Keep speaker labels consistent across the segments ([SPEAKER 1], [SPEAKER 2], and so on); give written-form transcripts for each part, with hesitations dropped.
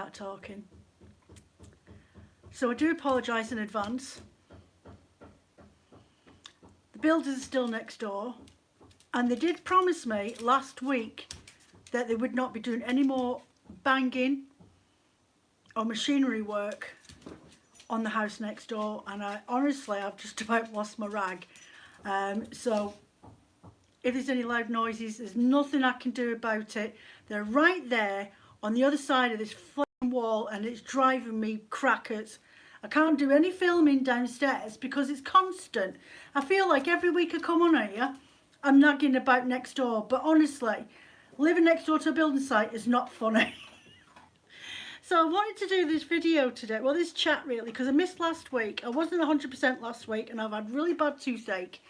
[SPEAKER 1] start talking. So I do apologise in advance. The builders are still next door, and they did promise me last week that they would not be doing any more banging or machinery work on the house next door, and I've just about lost my rag. So if there's any loud noises, there's nothing I can do about it. They're right there on the other side of this flaming wall, and it's driving me crackers. I can't do any filming downstairs because it's constant. I feel like every week I come on here, I'm nagging about next door, but honestly, living next door to a building site is not funny. So I wanted to do this video today, well this chat really, because I missed last week. I wasn't 100% last week and I've had really bad toothache.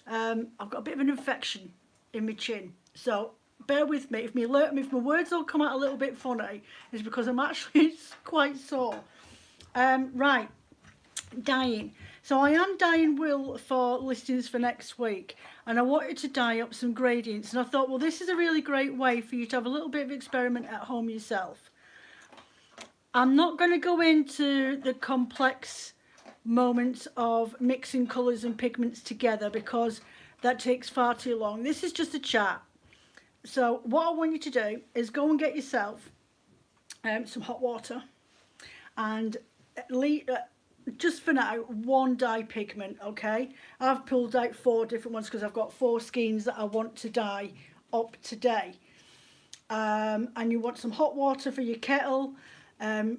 [SPEAKER 1] I've got a bit of an infection in my chin, so bear with me. If my words all come out a little bit funny, it's because I'm actually quite sore. Right, dyeing. So I am dyeing wool for listings for next week, and I wanted to dye up some gradients, and I thought, well, this is a really great way for you to have a little bit of experiment at home yourself. I'm not going to go into the complex moments of mixing colours and pigments together because that takes far too long. This is just a chat. So what I want you to do is go and get yourself some hot water, and just for now, one dye pigment, okay? I've pulled out 4 different ones because I've got 4 skeins that I want to dye up today. And you want some hot water for your kettle.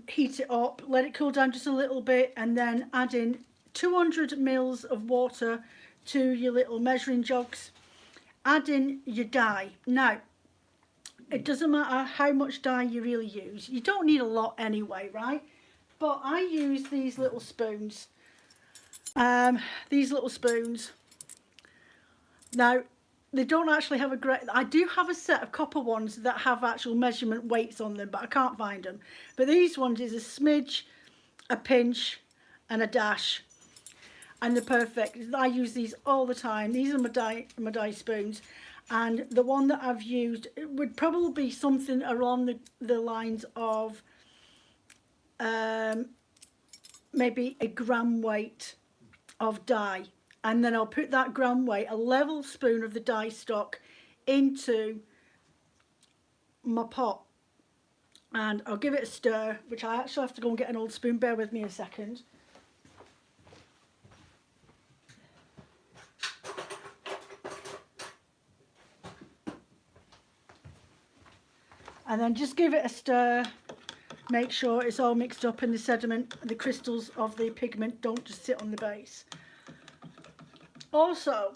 [SPEAKER 1] Heat it up, let it cool down just a little bit, and then add in 200 mils of water to your little measuring jugs. Add in your dye. Now, it doesn't matter how much dye you really use. You don't need a lot anyway, right? But I use these little spoons. These little spoons. Now, they don't actually have a great... I do have a set of copper ones that have actual measurement weights on them, but I can't find them. But these ones is a smidge, a pinch, and a dash. And they're perfect. I use these all the time. These are my dye spoons. And the one that I've used, it would probably be something along the lines of maybe a gram weight of dye. And then I'll put that gram weight, a level spoon of the dye stock, into my pot. And I'll give it a stir, which I actually have to go and get an old spoon. Bear with me a second. And then just give it a stir. Make sure it's all mixed up and the sediment, the crystals of the pigment don't just sit on the base. Also,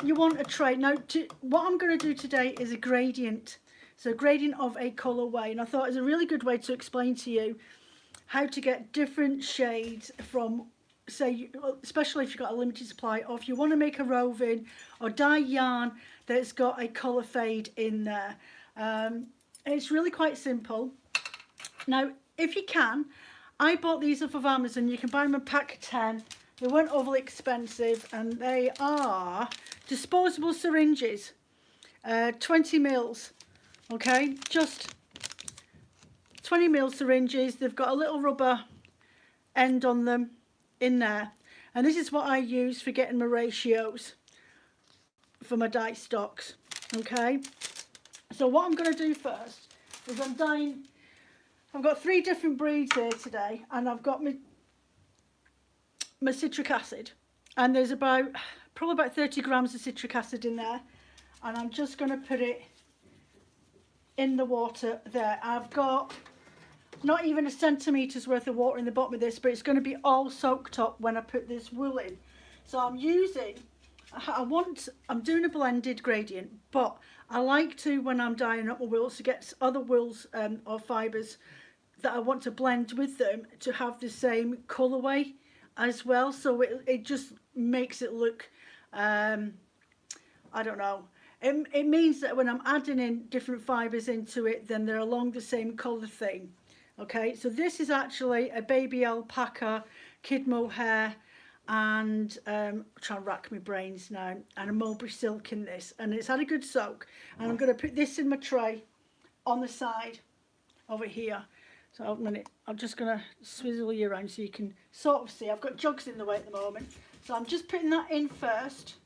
[SPEAKER 1] you want a tray. Now, what I'm going to do today is a gradient. So a gradient of a colourway. And I thought it was a really good way to explain to you how to get different shades from, say, especially if you've got a limited supply, or if you want to make a roving or dye yarn that's got a colour fade in there. It's really quite simple. Now, if you can, I bought these off of Amazon. You can buy them a pack of 10. They weren't overly expensive, and they are disposable syringes, 20 mils, okay, just 20 mil syringes. They've got a little rubber end on them in there, and this is what I use for getting my ratios for my dye stocks, okay. So what I'm going to do first is I've got 3 different breeds here today, and I've got my citric acid, and there's probably about 30 grams of citric acid in there, and I'm just going to put it in the water there. I've got not even a centimetre's worth of water in the bottom of this, but it's going to be all soaked up when I put this wool in. So I'm doing a blended gradient, but I like to, when I'm dyeing up my wools, to get other wools or fibres that I want to blend with them to have the same colourway as well, so it just makes it look, I don't know, it means that when I'm adding in different fibres into it, then they're along the same colour thing. Okay, so this is actually a baby alpaca, kid mohair, and I'm trying to rack my brains now, and a mulberry silk in this, and it's had a good soak, and I'm going to put this in my tray on the side over here. So I'm just going to swizzle you around so you can sort of see. I've got jugs in the way at the moment. So I'm just putting that in first.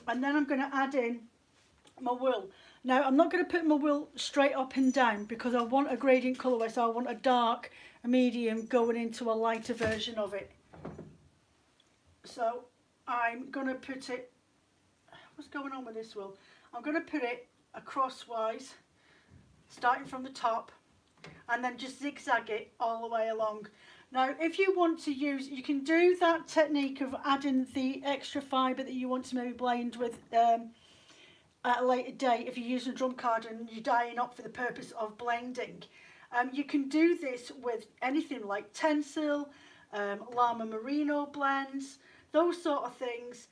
[SPEAKER 1] And then I'm going to add in my wool. Now, I'm not going to put my wool straight up and down because I want a gradient colourway. So I want a dark, a medium going into a lighter version of it. So I'm going to put it, what's going on with this wool? I'm going to put it crosswise, starting from the top, and then just zigzag it all the way along. Now, if you want to use, you can do that technique of adding the extra fibre that you want to maybe blend with at a later date if you're using a drum card and you're dyeing up for the purpose of blending. You can do this with anything like Tencel, Llama Merino blends, those sort of things,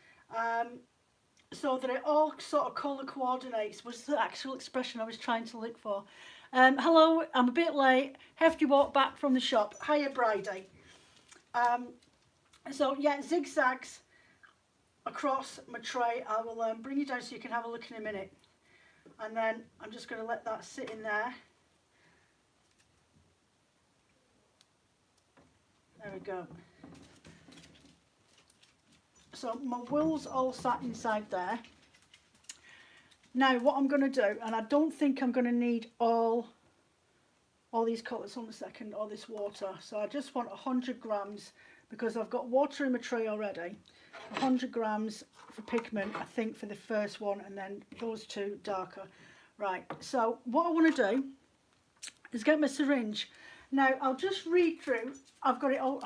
[SPEAKER 1] so that it all sort of colour coordinates was the actual expression I was trying to look for. Hello, I'm a bit late. Hefty walk back from the shop. Hiya, Bridie. So yeah, zigzags across my tray. I will bring you down so you can have a look in a minute. And then I'm just going to let that sit in there. There we go. So my wool's all sat inside there. Now what I'm going to do, and I don't think I'm going to need all these colours on a second, all this water. So I just want 100 grams because I've got water in my tray already. 100 grams for pigment, I think, for the first one, and then those two darker. Right, so what I want to do is get my syringe. Now I'll just read through. I've got it all.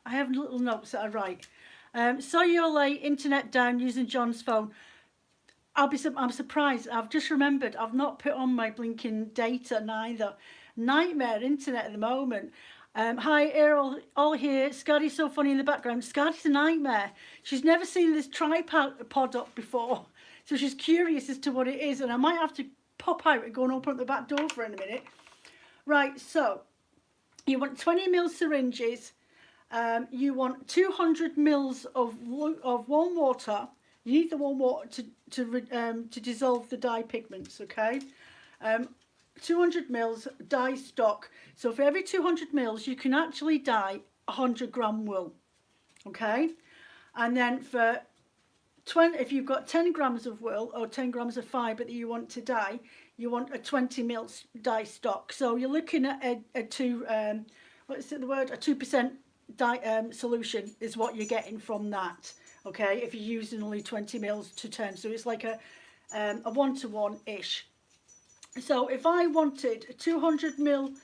[SPEAKER 1] I have little notes that I write. Saw your late internet down using John's phone. I'm surprised. I've just remembered I've not put on my blinking data neither. Nightmare internet at the moment. Hi, Errol, all here. Scotty's so funny in the background. Scotty's a nightmare. She's never seen this tripod up before, so she's curious as to what it is, and I might have to pop out and go and open up the back door for her in a minute. Right, so you want 20 ml syringes. You want 200 mils of warm water. You need the warm water to dissolve the dye pigments, okay? 200 mils dye stock. So for every 200 mils, you can actually dye 100 gram wool, okay? And then for 20, if you've got 10 grams of wool or 10 grams of fibre that you want to dye, you want a 20 mils dye stock. So you're looking at a 2% dye solution is what you're getting from that, okay? If you're using only 20 mils to 10, so it's like a 1-to-1 ish. So if I wanted 200 mils,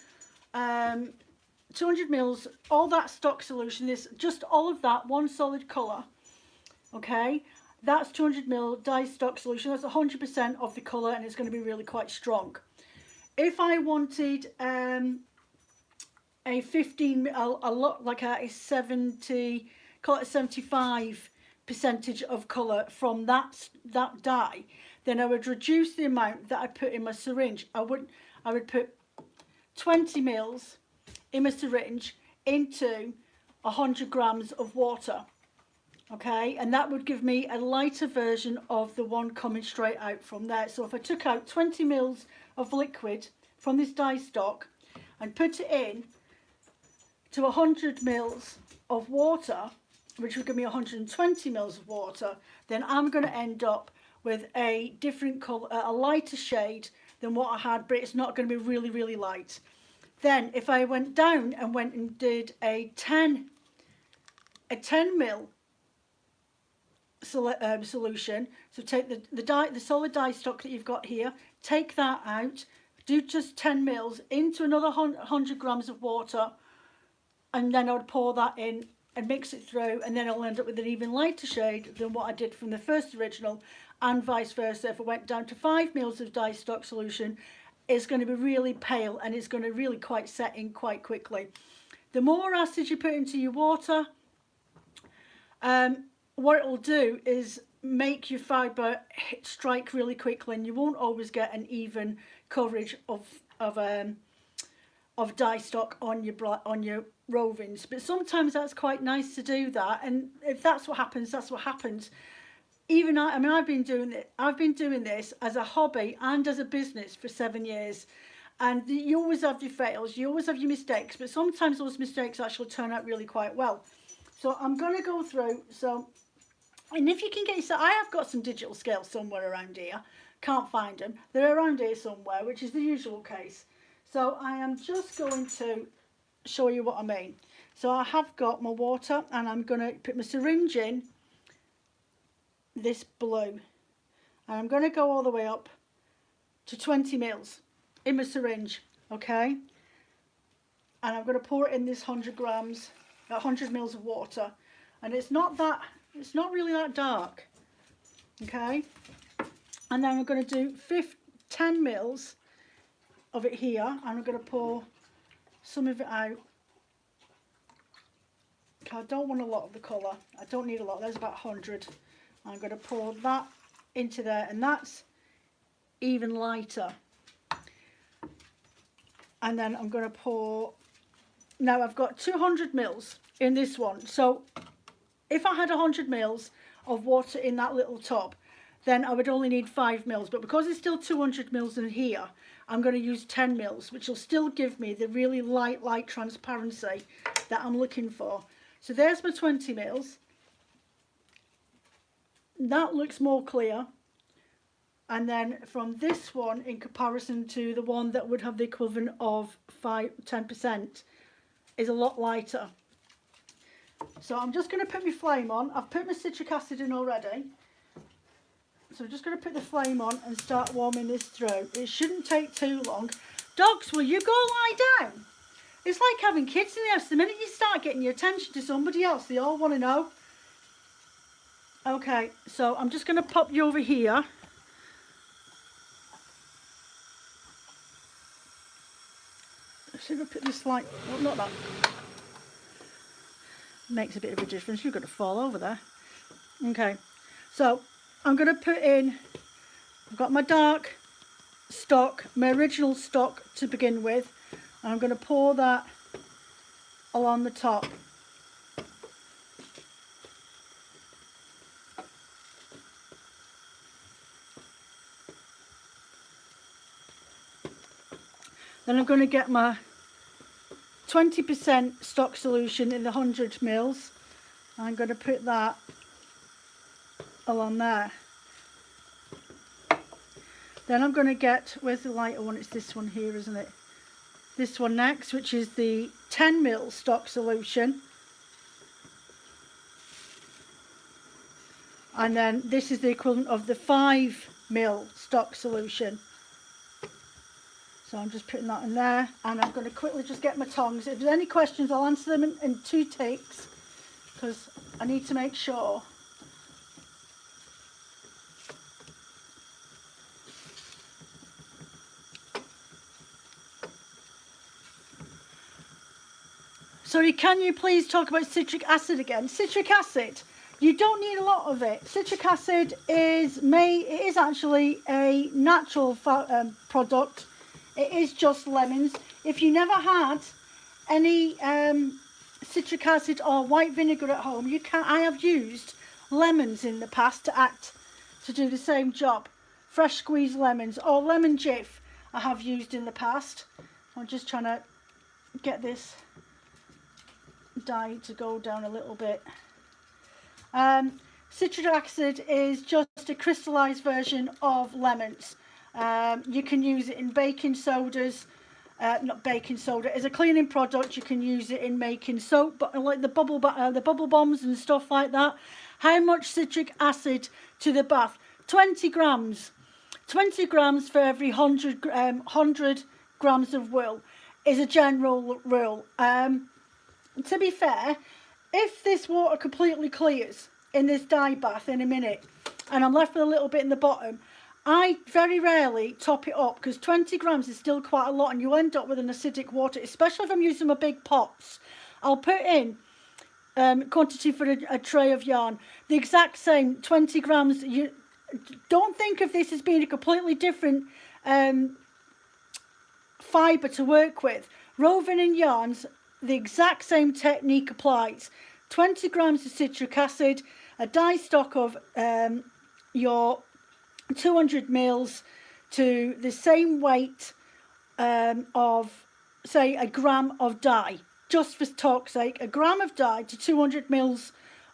[SPEAKER 1] all that stock solution, this just all of that one solid colour, okay? That's 200 ml dye stock solution. That's 100% of the colour, and it's going to be really quite strong. If I wanted a 15, a lot like a 70, call it a 75% of colour from that dye, then I would reduce the amount that I put in my syringe. I would put 20 mils in my syringe into 100 grams of water, okay, and that would give me a lighter version of the one coming straight out from there. So if I took out 20 mils of liquid from this dye stock and put it in to 100 mils of water, which would give me 120 mils of water, then I'm going to end up with a different colour, a lighter shade than what I had, but it's not going to be really, really light. Then if I went down and went and did a 10 mil solution, so take the solid dye stock that you've got here, take that out, do just 10 mils into another 100 grams of water, and then I would pour that in and mix it through, and then I'll end up with an even lighter shade than what I did from the first original, and vice versa. If I went down to 5 mils of dye stock solution, it's going to be really pale and it's going to really quite set in quite quickly. The more acid you put into your water, what it'll do is make your fibre strike really quickly, and you won't always get an even coverage of dye stock on your rovings. But sometimes that's quite nice to do that, and if that's what happens, that's what happens. Even I've been doing this as a hobby and as a business for 7 years, And you always have your fails, you always have your mistakes, but sometimes those mistakes actually turn out really quite well. So I'm going to go through, and if you can get yourself, I have got some digital scales somewhere around here, can't find them, they're around here somewhere, which is the usual case. So I am just going to show you what I mean. So I have got my water, and I'm going to put my syringe in this blue, and I'm going to go all the way up to 20 mils in my syringe, okay? And I'm going to pour it in this 100 grams, 100 mils of water, and it's not really that dark, okay? And then I'm going to do 10 mils of it here, and I'm going to pour some of it out. I don't want a lot of the colour, I don't need a lot, there's about 100. I'm going to pour that into there, and that's even lighter. And then I'm going to pour, now I've got 200 mils in this one, so if I had 100 mils of water in that little tub, then I would only need 5 mils, but because it's still 200 mils in here, I'm going to use 10 mils, which will still give me the really light transparency that I'm looking for. So there's my 20 mils. That looks more clear. And then from this one, in comparison to the one that would have the equivalent of 10%, is a lot lighter. So I'm just going to put my flame on. I've put my citric acid in already. So I'm just going to put the flame on and start warming this through. It shouldn't take too long. Dogs, will you go lie down? It's like having kids in the house. The minute you start getting your attention to somebody else, they all want to know. Okay, so I'm just going to pop you over here. Should I put this like, well, not that. Makes a bit of a difference. You're going to fall over there. Okay, so I'm going to put in, I've got my dark stock, my original stock to begin with. And I'm going to pour that along the top. Then I'm going to get my 20% stock solution in the 100 mils. I'm going to put that along there. Then I'm going to get, where's the lighter one? It's this one here, isn't it? This one next, which is the 10 ml stock solution. And then this is the equivalent of the 5 ml stock solution. So I'm just putting that in there, and I'm going to quickly just get my tongs. If there's any questions, I'll answer them in 2 takes, because I need to make sure. Sorry, can you please talk about citric acid again? Citric acid, you don't need a lot of it. Citric acid is actually a natural product. It is just lemons. If you never had any citric acid or white vinegar at home, you can. I have used lemons in the past to do the same job. Fresh squeezed lemons or lemon jiff I have used in the past. I'm just trying to get this dye to go down a little bit. Citric acid is just a crystallized version of lemons. You can use it in baking sodas, not baking soda, as a cleaning product. You can use it in making soap, but like the bubble bombs and stuff like that. How much citric acid to the bath? 20 grams. 20 grams for every 100 grams of wool is a general rule. To be fair, if this water completely clears in this dye bath in a minute and I'm left with a little bit in the bottom, I very rarely top it up, because 20 grams is still quite a lot and you end up with an acidic water, especially if I'm using my big pots. I'll put in quantity for a tray of yarn, the exact same 20 grams. You don't think of this as being a completely different fibre to work with. Woven in yarns, the exact same technique applies. 20 grams of citric acid, a dye stock of your 200 mils to the same weight of, say, a gram of dye. Just for talk's sake, a gram of dye to 200 mils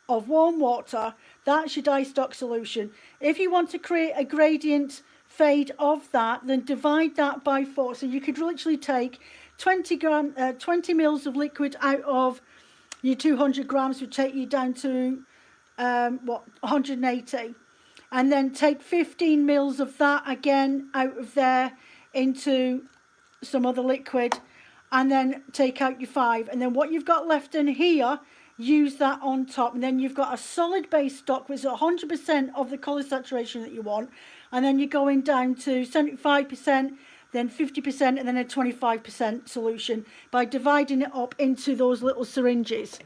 [SPEAKER 1] of warm water. That's your dye stock solution. If you want to create a gradient fade of that, then divide that by 4. So you could literally take 20 mils of liquid out of your 200 grams, would take you down to 180, and then take 15 mils of that again out of there into some other liquid, and then take out your 5, and then what you've got left in here, use that on top, and then you've got a solid base stock which is 100% of the colour saturation that you want, and then you're going down to 75%, then 50%, and then a 25% solution by dividing it up into those little syringes.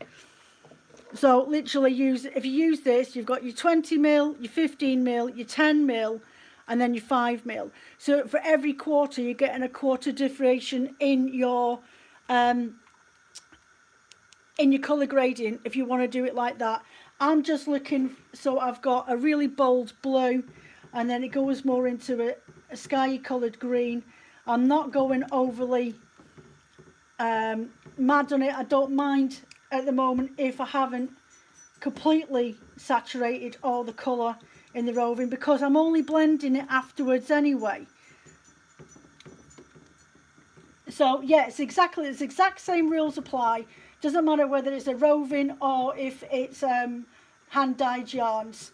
[SPEAKER 1] So literally if you use this, you've got your 20 mil, your 15 mil, your 10 mil, and then your 5 mil. So for every quarter, you're getting a quarter differentiation in your colour gradient if you want to do it like that. I'm just looking, so I've got a really bold blue, and then it goes more into a sky coloured green. I'm not going overly mad on it. I don't mind at the moment if I haven't completely saturated all the colour in the roving, because I'm only blending it afterwards anyway. So yeah, it's exact same rules apply. Doesn't matter whether it's a roving or if it's hand dyed yarns.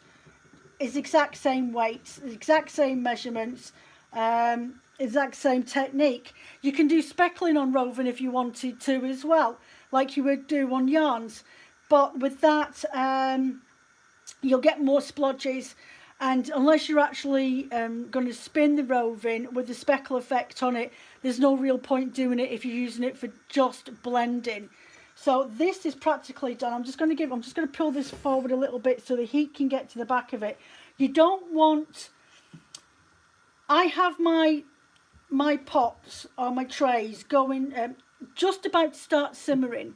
[SPEAKER 1] It's exact same weights, exact same measurements, exact same technique. You can do speckling on roving if you wanted to as well, like you would do on yarns, but with that you'll get more splodges, and unless you're actually going to spin the roving with the speckle effect on it, there's no real point doing it if you're using it for just blending. So this is practically done. I'm just going to pull this forward a little bit so the heat can get to the back of it. You don't want, I have my pots or my trays going just about to start simmering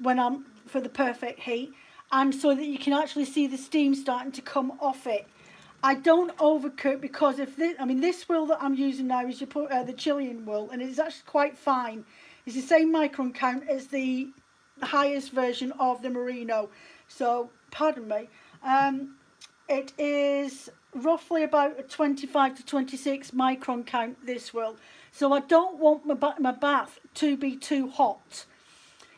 [SPEAKER 1] when I'm for the perfect heat, and so that you can actually see the steam starting to come off it. I don't overcook, because if this, this wool that I'm using now is the Chilean wool, and it's actually quite fine. It's the same micron count as the highest version of the merino. So, pardon me. It is roughly about a 25 to 26 micron count, this wool. So I don't want my bath to be too hot.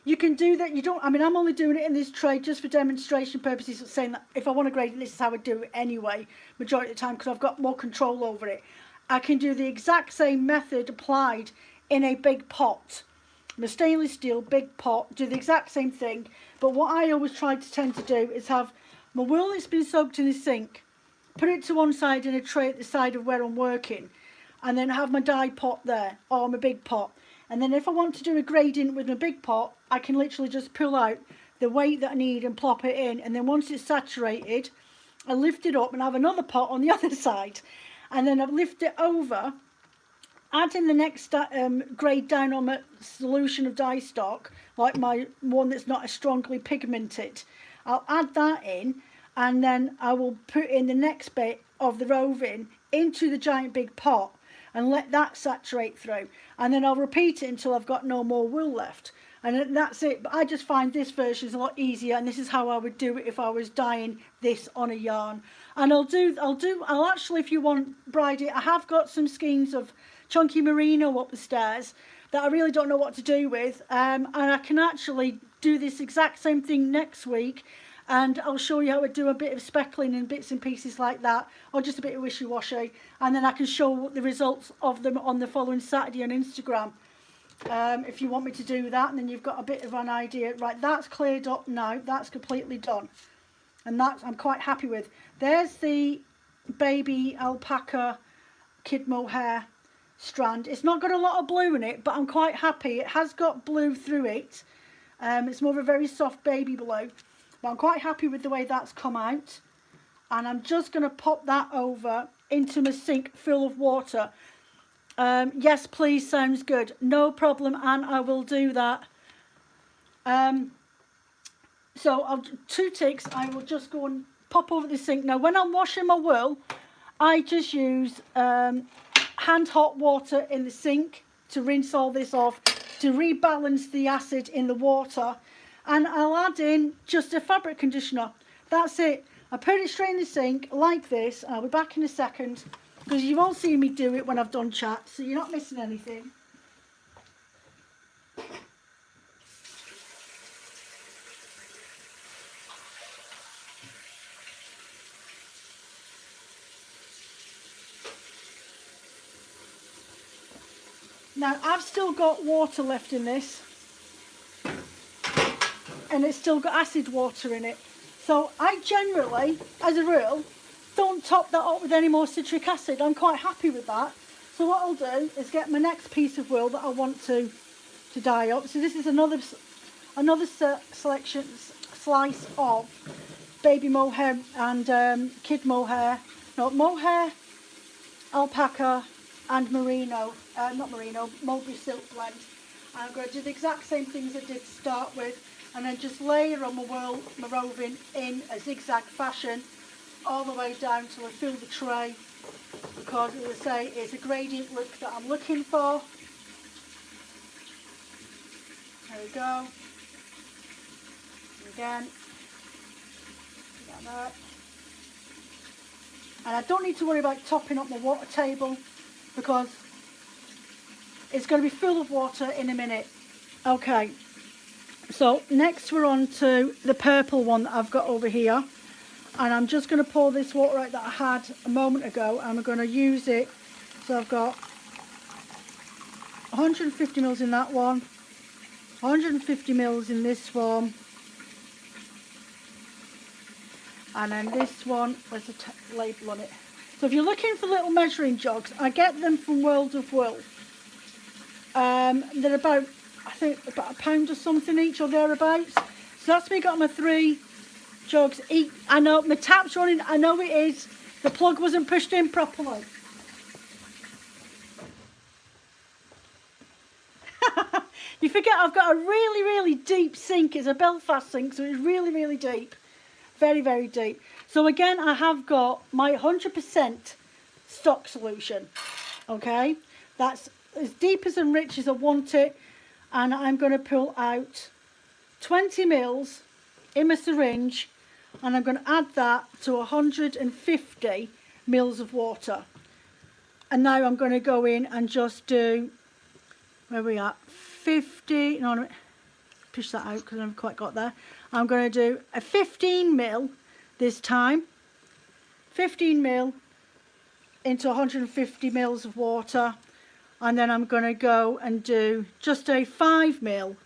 [SPEAKER 1] You can do that. You don't. I'm only doing it in this tray just for demonstration purposes, saying that if I want to grade it, this is how I do it anyway, majority of the time, because I've got more control over it. I can do the exact same method applied in a big pot. A stainless steel big pot, do the exact same thing, but what I always tend to do is have my wool that's been soaked in the sink, put it to one side in a tray at the side of where I'm working, and then have my dye pot there, or my big pot. And then if I want to do a gradient with my big pot, I can literally just pull out the weight that I need and plop it in, and then once it's saturated, I lift it up and have another pot on the other side, and then I lift it over, add in the next grade down on my solution of dye stock, like my one that's not as strongly pigmented. I'll add that in, and then I will put in the next bit of the roving into the giant big pot and let that saturate through, and then I'll repeat it until I've got no more wool left, and that's it. But I just find this version is a lot easier, and this is how I would do it if I was dyeing this on a yarn. And I'll actually, if you want braid it, I have got some skeins of chunky merino up the stairs that I really don't know what to do with, and I can actually do this exact same thing next week, and I'll show you how to do a bit of speckling and bits and pieces like that, or just a bit of wishy-washy, and then I can show the results of them on the following Saturday on Instagram, if you want me to do that. And then you've got a bit of an idea. Right, that's cleared up now, that's completely done, and that I'm quite happy with. There's the baby alpaca kid mohair strand. It's not got a lot of blue in it, but I'm quite happy. It has got blue through it. It's more of a very soft baby blue, but I'm quite happy with the way that's come out. And I'm just going to pop that over into my sink full of water. Yes, please, sounds good. No problem, Anne, I will do that. So 2 ticks, I will just go and pop over the sink. Now, when I'm washing my wool, I just use hand hot water in the sink to rinse all this off, to rebalance the acid in the water. And I'll add in just a fabric conditioner. That's it. I put it straight in the sink like this. I'll be back in a second because you won't see me do it when I've done chat, so you're not missing anything. Now I've still got water left in this, and it's still got acid water in it. So I generally, as a rule, don't top that up with any more citric acid. I'm quite happy with that. So what I'll do is get my next piece of wool that I want to dye up. So this is another slice of baby mohair and kid mohair. No, mohair, alpaca and merino, mulberry silk blend. And I'm going to do the exact same things I did to start with, and then just layer on my wool, my roving in a zigzag fashion all the way down till I fill the tray, because as I say, it's a gradient look that I'm looking for. There we go. And again, like that. And I don't need to worry about topping up my water table because it's going to be full of water in a minute. Okay, so next we're on to the purple one that I've got over here, and I'm just going to pour this water out that I had a moment ago, and I'm going to use it. So I've got 150 mils in that one, 150 mils in this one, and then this one, there's a label on it. So if you're looking for little measuring jugs, I get them from World of Wool. They're about, I think, about £1 or something each or thereabouts. So that's me got my 3 jugs each. I know my tap's running, I know it is. The plug wasn't pushed in properly. You forget I've got a really, really deep sink. It's a Belfast sink, so it's really, really deep. Very, very deep. So again, I have got my 100% stock solution. Okay, that's as deep as and rich as I want it, and I'm going to pull out 20 mils in my syringe, and I'm going to add that to 150 mils of water. And now I'm going to go in and just do, where are we at, 50, no, push that out because I haven't quite got there. I'm going to do a 15 mil this time, 15 mil into 150 mils of water, and then I'm going to go and do just a 5 mil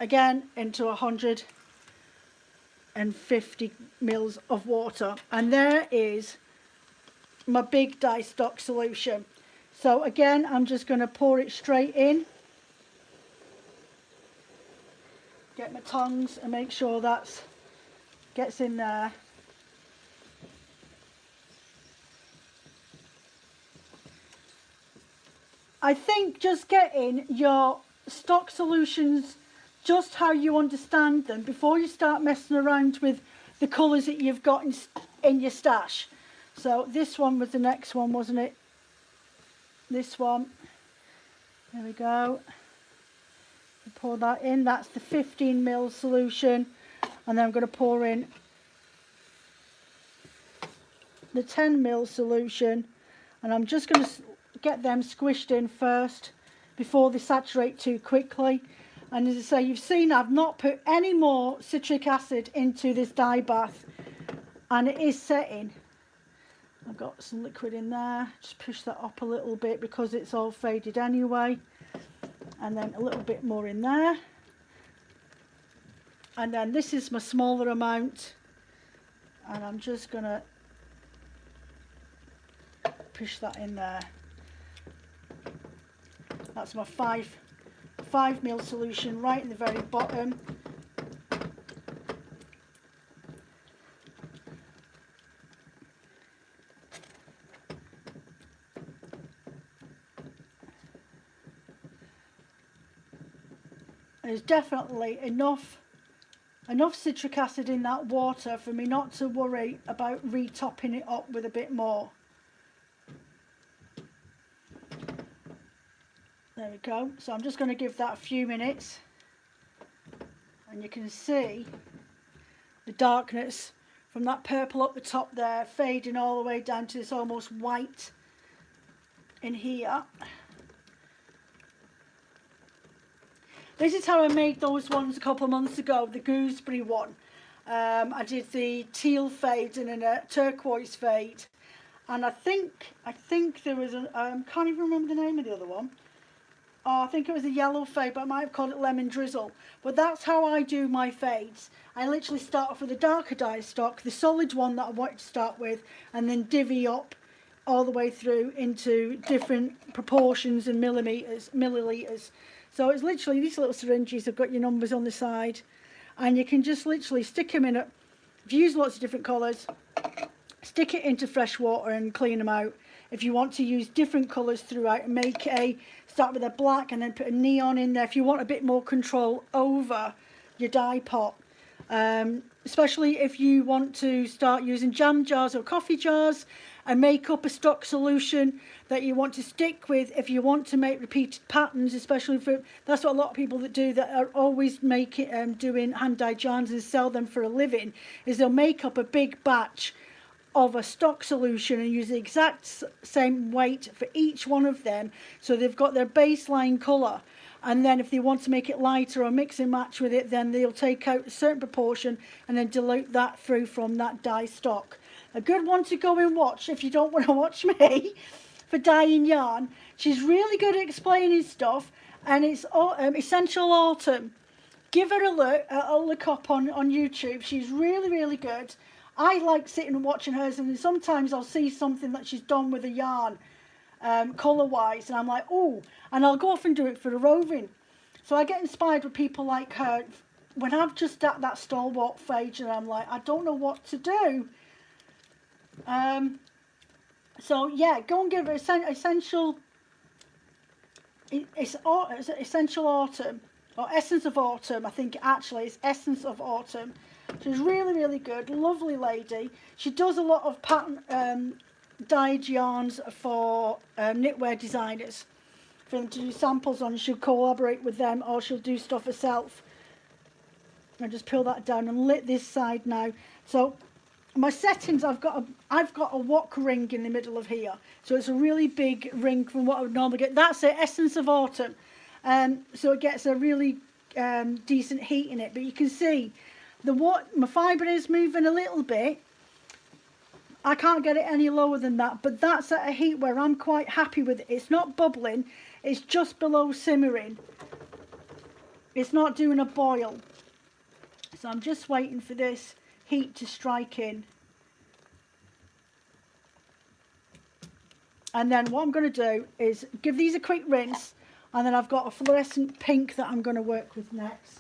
[SPEAKER 1] again into 150 mils of water, and there is my big dye stock solution. So again, I'm just going to pour it straight in, get my tongs and make sure that gets in there. I think just getting your stock solutions just how you understand them before you start messing around with the colours that you've got in your stash. So this one was the next one, wasn't it? This one. There we go. Pour that in. That's the 15 ml solution. And then I'm going to pour in the 10 ml solution. And I'm just going to get them squished in first before they saturate too quickly. And as I say, you've seen I've not put any more citric acid into this dye bath, and it is setting. I've got some liquid in there, just push that up a little bit because it's all faded anyway, and then a little bit more in there, and then this is my smaller amount, and I'm just gonna push that in there. That's my 5 ml solution right in the very bottom. There's definitely enough citric acid in that water for me not to worry about re-topping it up with a bit more. There we go. So I'm just going to give that a few minutes, and you can see the darkness from that purple up the top there fading all the way down to this almost white in here. This is how I made those ones a couple of months ago, the gooseberry one. I did the teal fade and then a turquoise fade, and I think there was a can't even remember the name of the other one. Oh, I think it was a yellow fade, but I might have called it lemon drizzle. But that's how I do my fades. I literally start off with a darker dye stock, the solid one that I wanted to start with, and then divvy up all the way through into different proportions and milliliters. So it's literally these little syringes have got your numbers on the side, and you can just literally stick them in it. If you use lots of different colours, stick it into fresh water and clean them out. If you want to use different colours throughout, make start with a black and then put a neon in there if you want a bit more control over your dye pot. Especially if you want to start using jam jars or coffee jars and make up a stock solution that you want to stick with. If you want to make repeated patterns, especially for, that's what a lot of people that do that are always making doing hand dyed yarns and sell them for a living, is they'll make up a big batch of a stock solution and use the exact same weight for each one of them, so they've got their baseline colour, and then if they want to make it lighter or mix and match with it, then they'll take out a certain proportion and then dilute that through from that dye stock. A good one to go and watch if you don't want to watch me for dyeing yarn. She's really good at explaining stuff, and it's Essential Autumn. Give her a look up on YouTube. She's really good. I like sitting and watching hers, and sometimes I'll see something that she's done with a yarn colour wise, and I'm like, oh, and I'll go off and do it for the roving. So I get inspired with people like her when I've just at that stalwart phase and I'm like, I don't know what to do. So yeah, go and give her Essential Autumn, or Essence of Autumn. I think actually it's Essence of Autumn. She's really good, lovely lady. She does a lot of pattern dyed yarns for knitwear designers for them to do samples on. She'll collaborate with them, or she'll do stuff herself. I just peel that down and lit this side now. So my settings, I've got a wok ring in the middle of here, so it's a really big ring from what I would normally get. That's it, Essence of Autumn. So it gets a really decent heat in it, but you can see my fibre is moving a little bit. I can't get it any lower than that, but that's at a heat where I'm quite happy with it. It's not bubbling, it's just below simmering. It's not doing a boil. So I'm just waiting for this heat to strike in. And then what I'm going to do is give these a quick rinse, and then I've got a fluorescent pink that I'm going to work with next.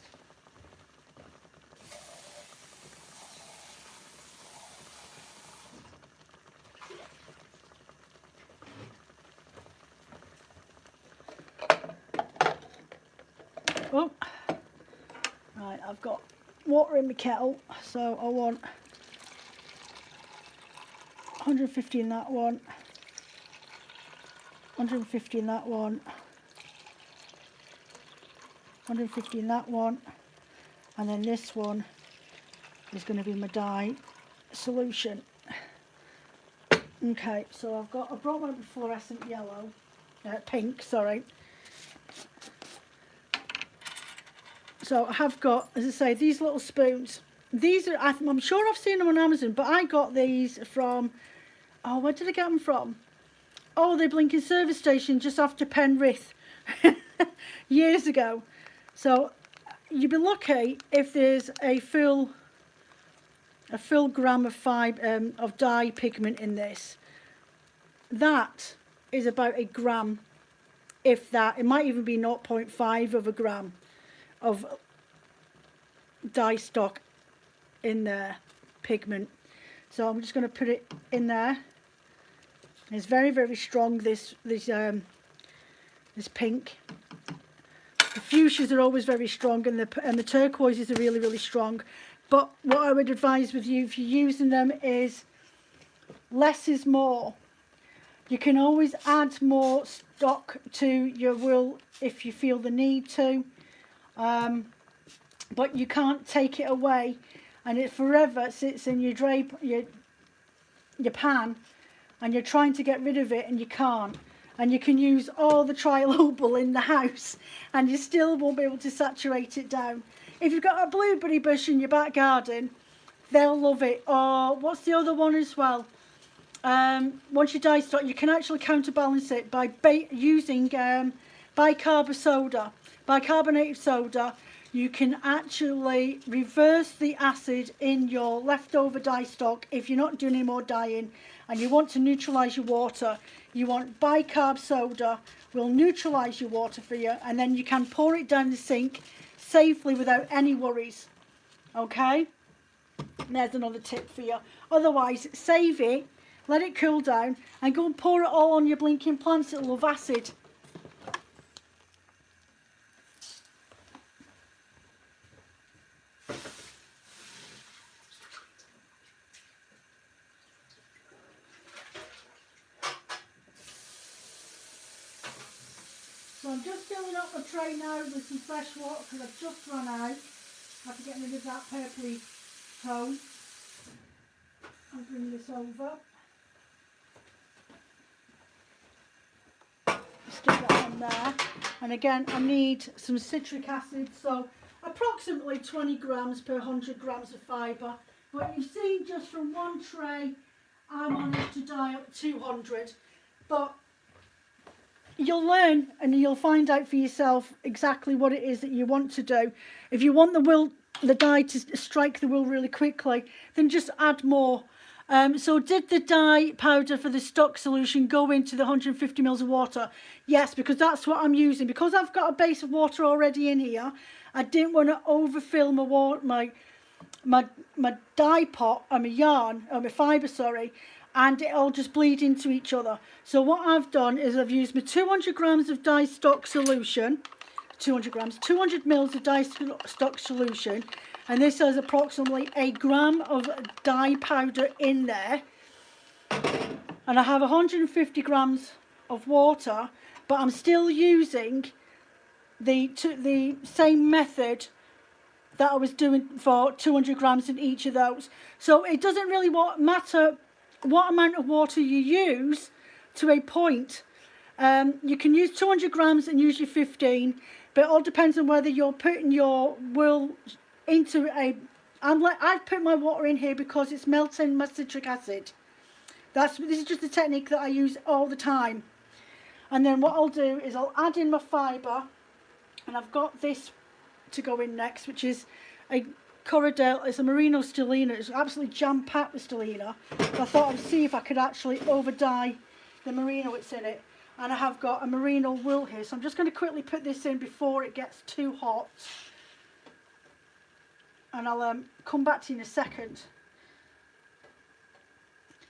[SPEAKER 1] Oh, right, I've got water in my kettle, so I want 150 in that one, 150 in that one, 150 in that one, and then this one is going to be my dye solution. Okay, so I brought one of the fluorescent yellow, pink, sorry. So I have got, as I say, these little spoons. These are, I'm sure I've seen them on Amazon, but I got these from, oh, where did I get them from? Oh, the blinking service station just after Penrith years ago. So you'd be lucky if there's a full gram of dye pigment in this. That is about a gram, if that. It might even be 0.5 of a gram of dye stock in there, pigment. So I'm just going to put it in there. It's very strong, this pink. The fuchsias are always very strong, and the turquoises are really strong. But what I would advise with you if you're using them is less is more. You can always add more stock to your wool if you feel the need to, but you can't take it away, and it forever sits in your pan, and you're trying to get rid of it and you can't. And you can use all the Tri-Lobal in the house and you still won't be able to saturate it down. If you've got a blueberry bush in your back garden, they'll love it. Or what's the other one as well? Once you dye stock, you can actually counterbalance it by using bicarbonated soda. You can actually reverse the acid in your leftover dye stock if you're not doing any more dyeing and you want to neutralise your water. You want bicarb soda, will neutralise your water for you, and then you can pour it down the sink safely without any worries. Okay? There's another tip for you. Otherwise, save it, let it cool down, and go and pour it all on your blinking plants that love acid. So I'm just filling up my tray now with some fresh water because I've just run out. I have to get rid of that purpley tone. I'll bring this over. Stick that on there. And again, I need some citric acid. So approximately 20 grams per 100 grams of fibre. But you've seen just from one tray, I managed to dye up 200. But you'll learn and you'll find out for yourself exactly what it is that you want to do. If you want the dye to strike the wool really quickly, then just add more. So did the dye powder for the stock solution go into the 150 mils of water? Yes, because that's what I'm using. Because I've got a base of water already in here, I didn't want to overfill my dye pot, or my yarn, or my fibre, sorry, and it'll just bleed into each other. So what I've done is I've used my 200 grams of dye stock solution, 200 mils of dye stock solution, and this has approximately a gram of dye powder in there, and I have 150 grams of water, but I'm still using the same method that I was doing for 200 grams in each of those. So it doesn't really matter what amount of water you use to a point. You can use 200 grams and usually 15, but it all depends on whether you're putting your wool into I've put my water in here because it's melting my citric acid. This is just a technique that I use all the time. And then what I'll do is I'll add in my fibre, and I've got this to go in next, which is a Corriedale. It's a Merino Stellina. It's absolutely jam-packed with Stellina. So I thought I'd see if I could actually over-dye the merino that's in it. And I have got a merino wool here, so I'm just going to quickly put this in before it gets too hot. And I'll come back to you in a second.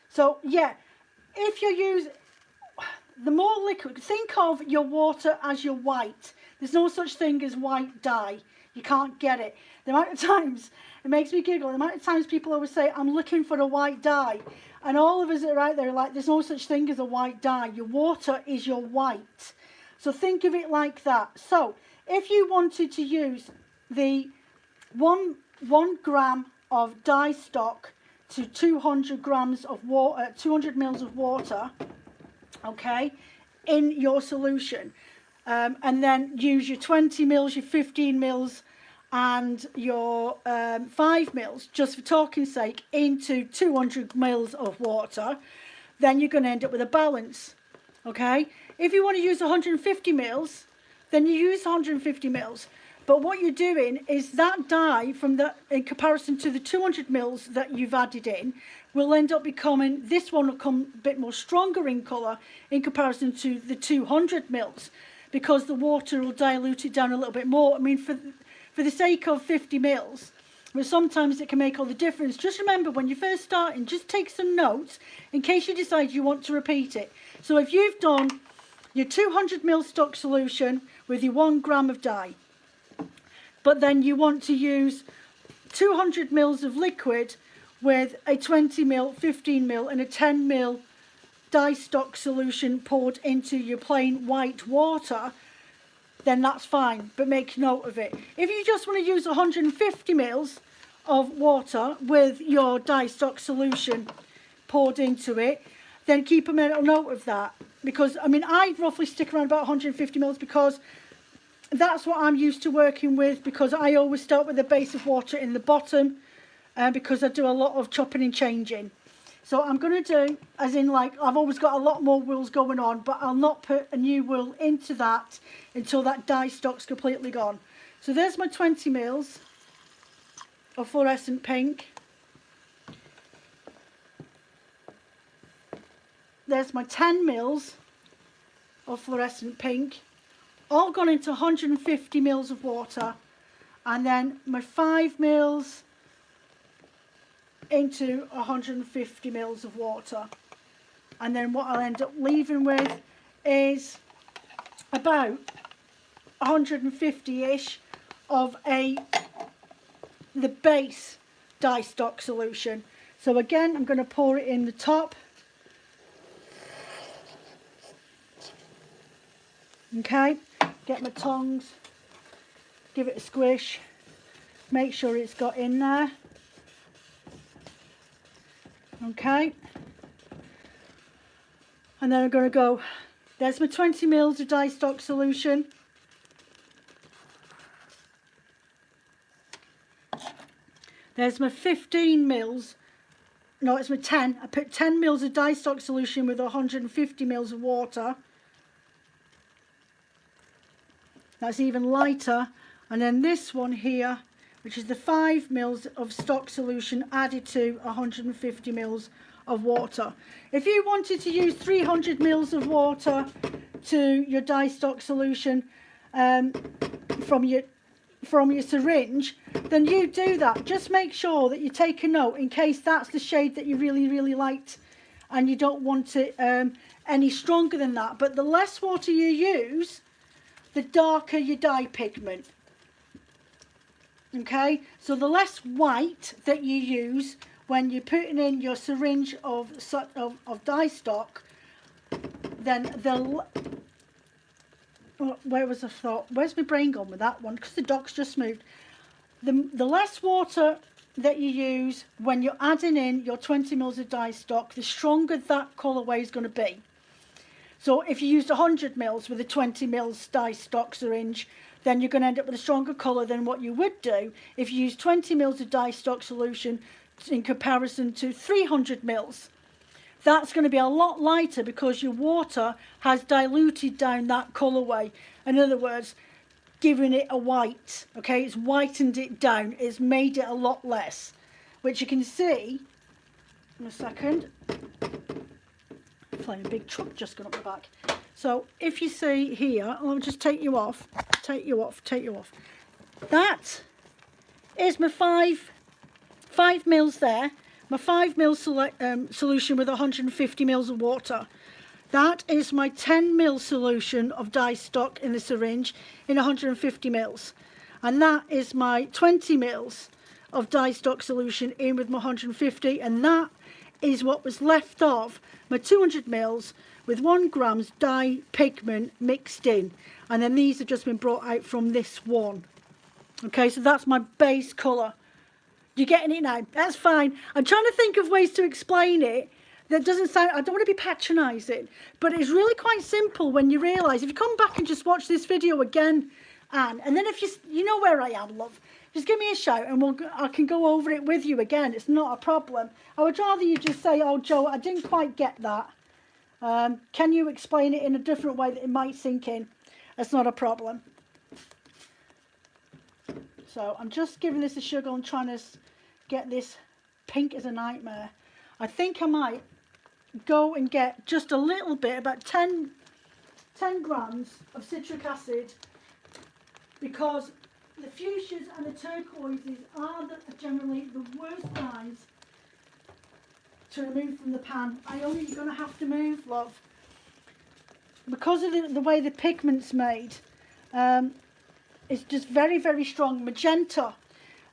[SPEAKER 1] So yeah, if you use the more liquid, think of your water as your white. There's no such thing as white dye. You can't get it. The amount of times, it makes me giggle, the amount of times people always say, I'm looking for a white dye. And all of us are out there like, there's no such thing as a white dye. Your water is your white. So think of it like that. So if you wanted to use the one gram of dye stock to 200 grams of water, 200 mils of water, okay, in your solution, and then use your 20 mils, your 15 mils, and your 5 mils, just for talking's sake, into 200 mils of water, then you're going to end up with a balance, okay? If you want to use 150 mils, then you use 150 mils. But what you're doing is that dye, in comparison to the 200 mils that you've added in, will end up becoming, this one will come a bit more stronger in colour in comparison to the 200 mils, because the water will dilute it down a little bit more. I mean, for the sake of 50 mils, but sometimes it can make all the difference. Just remember, when you're first starting, just take some notes in case you decide you want to repeat it. So if you've done your 200 ml stock solution with your 1 gram of dye, but then you want to use 200 mils of liquid with a 20 ml, 15 ml and a 10 ml dye stock solution poured into your plain white water, then that's fine, but make note of it. If you just want to use 150 mils of water with your dye stock solution poured into it, then keep a mental note of that. Because, I mean, I roughly stick around about 150 mils because that's what I'm used to working with, because I always start with a base of water in the bottom, because I do a lot of chopping and changing. So I'm going to do, as in like, I've always got a lot more wools going on, but I'll not put a new wool into that until that dye stock's completely gone. So there's my 20 mils of fluorescent pink. There's my 10 mils of fluorescent pink, all gone into 150 mils of water, and then my 5 mils into 150 mils of water. And then what I'll end up leaving with is about 150-ish of the base dye stock solution. So again, I'm going to pour it in the top. Okay, get my tongs, give it a squish, make sure it's got in there. Okay, and then I'm going to go, there's my 20 mils of dye stock solution. There's my 15 mils, no, it's my 10. I put 10 mils of dye stock solution with 150 mils of water. That's even lighter. And then this one here, which is the 5 mils of stock solution added to 150 mils of water. If you wanted to use 300 mils of water to your dye stock solution from your syringe, then you do that. Just make sure that you take a note in case that's the shade that you really liked and you don't want it any stronger than that. But the less water you use, the darker your dye pigment. Okay, so the less white that you use when you're putting in your syringe of dye stock, then where was the thought? Where's my brain gone with that one? Because the dock's just moved. The less water that you use when you're adding in your 20 mils of dye stock, the stronger that colourway is going to be. So if you used 100 mils with a 20 mils dye stock syringe, then you're going to end up with a stronger colour than what you would do if you use 20 mils of dye stock solution in comparison to 300 mils. That's going to be a lot lighter because your water has diluted down that colourway. In other words, giving it a white. Okay, it's whitened it down. It's made it a lot less, which you can see in a second. A big truck just got up the back. So if you see here, I'll just take you off. That is my 5 mils there. My 5 mil solution with 150 mils of water. That is my 10 mil solution of dye stock in the syringe in 150 mils. And that is my 20 mils of dye stock solution in with my 150, and that is what was left of my 200 mils with 1 gram dye pigment mixed in, and then these have just been brought out from this one. Okay, so that's my base colour. You're getting it now? That's fine. I'm trying to think of ways to explain it that doesn't sound, I don't want to be patronising, but it's really quite simple when you realise. If you come back and just watch this video again, Anne, and then if you know where I am, love, just give me a shout and I can go over it with you again. It's not a problem. I would rather you just say, oh, Joe, I didn't quite get that. Can you explain it in a different way that it might sink in? That's not a problem. So I'm just giving this a sugar and trying to get this pink as a nightmare. I think I might go and get just a little bit, about 10 grams of citric acid, because the fuchsias and the turquoises are generally the worst dyes to remove from the pan. You're going to have to move, love. Because of the way the pigment's made, it's just very, very strong. Magenta.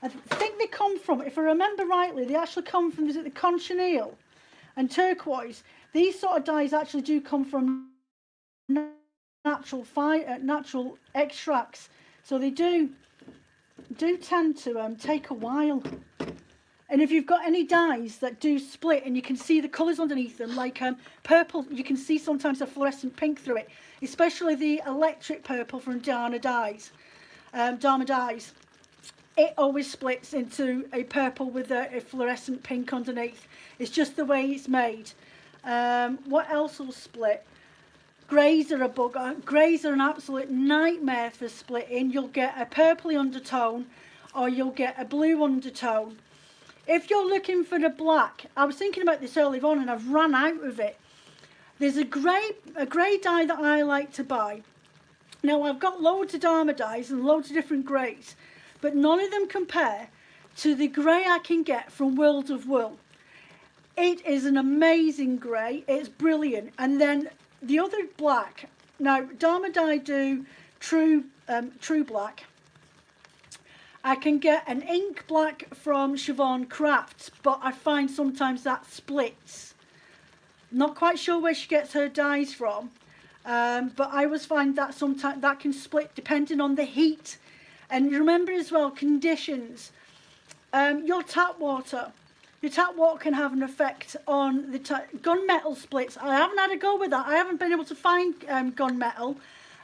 [SPEAKER 1] I think they come from, if I remember rightly, they actually come from, is it the cochineal? and turquoise. These sort of dyes actually do come from natural extracts, so they do tend to take a while. And if you've got any dyes that do split and you can see the colours underneath them, like purple, you can see sometimes a fluorescent pink through it, especially the electric purple from Dharma Dyes. It always splits into a purple with a fluorescent pink underneath. It's just the way it's made. What else will split? Greys are a bugger. Greys are an absolute nightmare for splitting. You'll get a purpley undertone or you'll get a blue undertone. If you're looking for the black, I was thinking about this earlier on and I've run out of it. There's a grey dye that I like to buy. Now I've got loads of Dharma dyes and loads of different greys, but none of them compare to the grey I can get from World of Wool. It is an amazing grey, it's brilliant. And then the other black, now Dharma Dye do true black. I can get an ink black from Siobhan Crafts, but I find sometimes that splits. Not quite sure where she gets her dyes from, but I always find that sometimes that can split depending on the heat. And remember as well, conditions. Your tap water can have an effect on the gunmetal splits. I haven't had a go with that. I haven't been able to find gunmetal,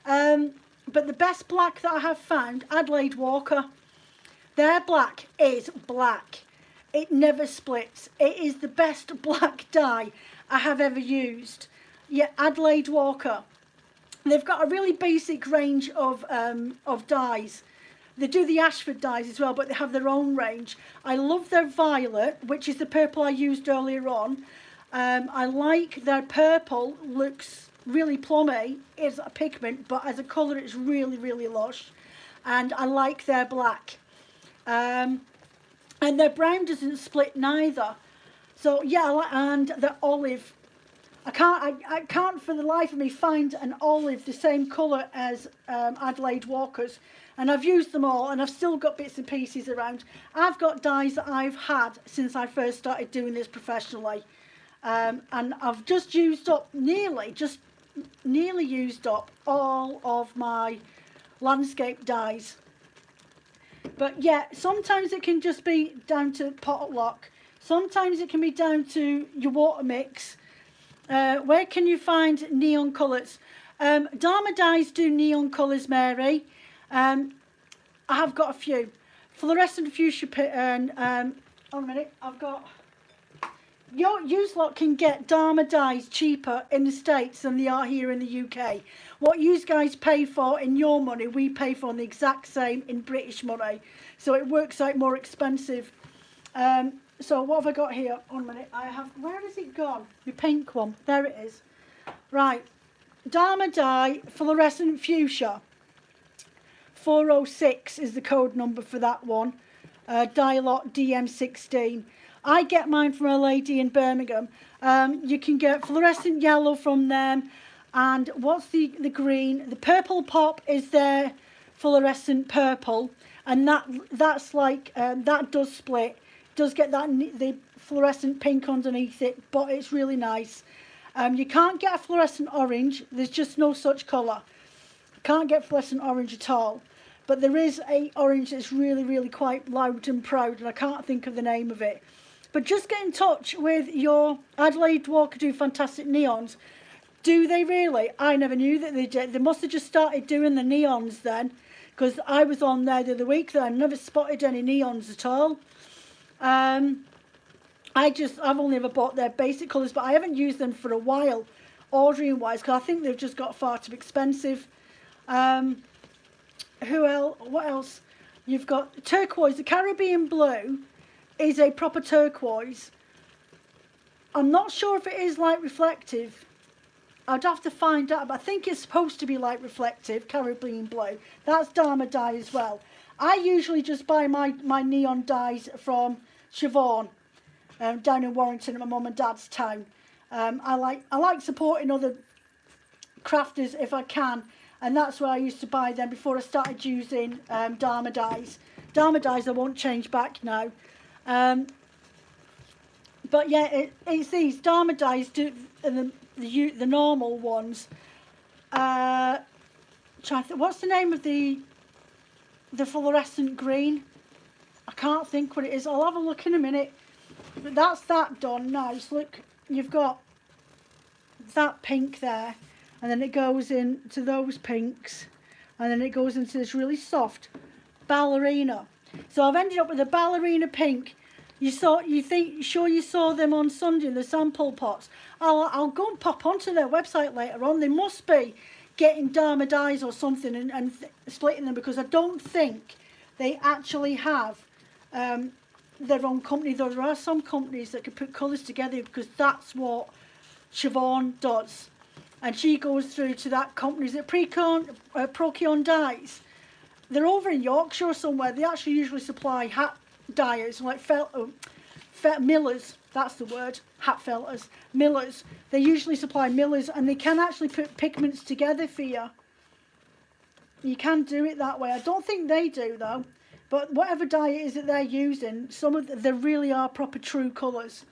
[SPEAKER 1] but the best black that I have found, Adelaide Walker. Their black is black. It never splits. It is the best black dye I have ever used. Yeah, Adelaide Walker. They've got a really basic range of dyes. They do the Ashford dyes as well, but they have their own range. I love their violet, which is the purple I used earlier on. I like their purple, looks really plummy. It's a pigment, but as a colour it's really, really lush. And I like their black. And their brown doesn't split neither. So yeah, and the olive. I can't for the life of me find an olive the same colour as Adelaide Walker's. And I've used them all and I've still got bits and pieces around. I've got dyes that I've had since I first started doing this professionally. And I've just used up nearly used up all of my landscape dyes. But yeah, sometimes it can just be down to potluck. Sometimes it can be down to your water mix. Where can you find neon colours? Dharma Dyes do neon colours, Mary. I have got a few. Fluorescent fuchsia and hold a minute, I've got. You lot can get Dharma Dyes cheaper in the States than they are here in the UK. What you guys pay for in your money, we pay for the exact same in British money. So it works out more expensive. So what have I got here? One minute. I have, where has it gone? The pink one. There it is. Right. Dharma Dye Fluorescent Fuchsia. 406 is the code number for that one. Dye lot DM16. I get mine from a lady in Birmingham. You can get fluorescent yellow from them. And what's the green? The purple pop is their fluorescent purple. And that's like, that does split. Does get the fluorescent pink underneath it, but it's really nice. You can't get a fluorescent orange. There's just no such colour. Can't get fluorescent orange at all. But there is a orange that's really, really quite loud and proud, and I can't think of the name of it. But just get in touch with your Adelaide Walker do fantastic neons. Do they really? I never knew that they did. They must have just started doing the neons then, because I was on there the other week there and never spotted any neons at all. I've only ever bought their basic colours, but I haven't used them for a while, ordering wise, because I think they've just got far too expensive. Who else? What else? You've got turquoise. The Caribbean blue is a proper turquoise. I'm not sure if it is light reflective. I'd have to find out, but I think it's supposed to be light reflective, Caribbean blue. That's Dharma Dye as well. I usually just buy my neon dyes from Siobhan, down in Warrington at my mum and dad's town. I like supporting other crafters if I can, and that's where I used to buy them before I started using Dharma Dyes. Dharma Dyes I won't change back now. But But yeah, it's these Dharma dyes, the normal ones. What's the name of the fluorescent green? I can't think what it is. I'll have a look in a minute. But that's that done now. So look, you've got that pink there, and then it goes into those pinks, and then it goes into this really soft ballerina. So I've ended up with a ballerina pink. You saw them on Sunday in the sample pots. I'll go and pop onto their website later on. They must be getting Dharma dyes or something and splitting them, because I don't think they actually have their own company. Though there are some companies that can put colours together, because that's what Siobhan does. And she goes through to that company that Procyon Dyes. They're over in Yorkshire somewhere. They actually usually supply hat dyers, like millers, that's the word, hat felters, millers. They usually supply millers, and they can actually put pigments together for you. You can do it that way. I don't think they do though, but whatever dye it is that they're using, they really are proper true colours.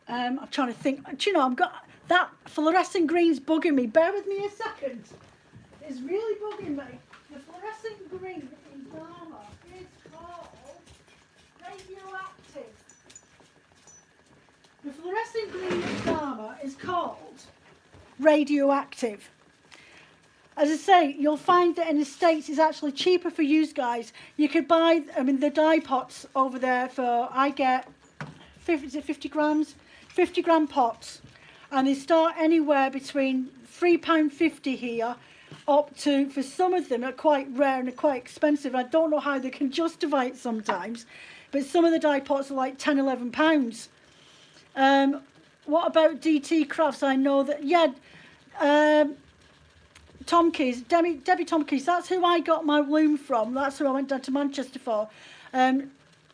[SPEAKER 1] I'm trying to think. Do you know, I've got that fluorescent green's bugging me. Bear with me a second. It's really bugging me. The fluorescent green in Dharma is called radioactive. The fluorescent green in Dharma is called radioactive. As I say, you'll find that in the States it's actually cheaper for you guys. You could buy, the dye pots over there for, I get 50 grams? 50 gram pots. And they start anywhere between £3.50 here up to, for some of them are quite rare and are quite expensive. I don't know how they can justify it sometimes, but some of the dye pots are like £10–11. What about DT Crafts? I know that, Tomkeys, Debbie Tomkeys, that's who I got my loom from. That's who I went down to Manchester for.